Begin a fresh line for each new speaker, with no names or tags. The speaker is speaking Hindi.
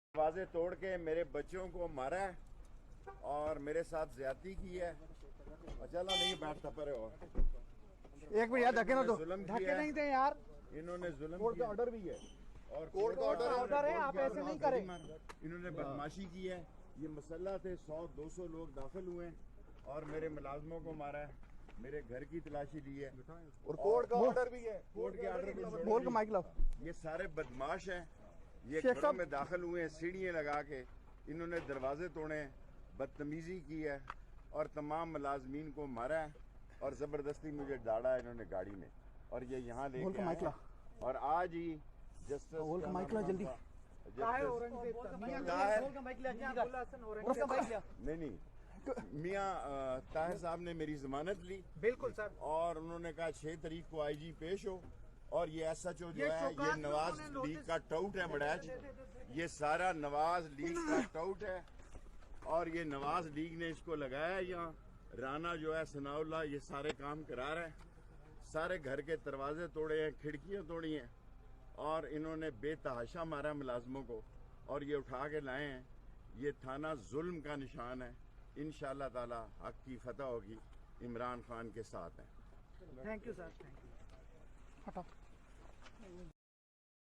दरवाजे तोड़ के मेरे बच्चों को मारा है और मेरे साथ ज्यादती की है। चला नहीं बैठता पर
एक मिनट यार, धक्के ना दो,
जुल्म
धक्के
किया
नहीं थे यार।
इन्होंने जुल्म
कोर्ट का
किया
ऑर्डर भी है
और
कोर्ट का
ऑर्डर है, आप ऐसे नहीं करें।
इन्होंने बदमाशी की है। ये मसला थे 100-200 लोग दाखिल हुए हैं और मेरे मुलाजमों को मारा है, मेरे घर की तलाशी ली है
और कोर्ट का ऑर्डर भी है।
कोर्ट के ऑर्डर को
बोल के माइक लाओ।
ये सारे बदमाश हैं। ये
शेख
घरों
साहब।
में दाखिल हुए हैं, सीढ़ियां लगा के इन्होंने दरवाजे तोड़े हैं, बदतमीजी की है और तमाम मुलाजमीन को मारा है और जबरदस्ती मुझे डाला है इन्होंने गाड़ी में और ये यहाँ
बोल
लेके
के माइक
आए
ला।
हैं। और आज ही जस्टिस
बोल के माइक ला जल्दी।
नहीं मियाँ ताहिर साहब ने मेरी जमानत ली।
बिल्कुल सर।
और उन्होंने कहा 6 तारीख को आईजी पेश हो और ये SHO जो है ये नवाज लीग का टाउट है बड़ैच, ये सारा नवाज लीग का टाउट है और ये नवाज लीग ने इसको लगाया है। यहाँ राना जो है सनाउल्लाह ये सारे काम करा रहा है, सारे घर के दरवाजे तोड़े हैं, खिड़कियां तोड़ी हैं और इन्होंने बेतहाशा मारा मुलाजमों को और ये उठा के लाए हैं। ये थाना जुल्म का निशान है। इंशाअल्लाह ताला हक की फतह होगी, इमरान खान के साथ है।
Thank you sir, thank you. हटाओ।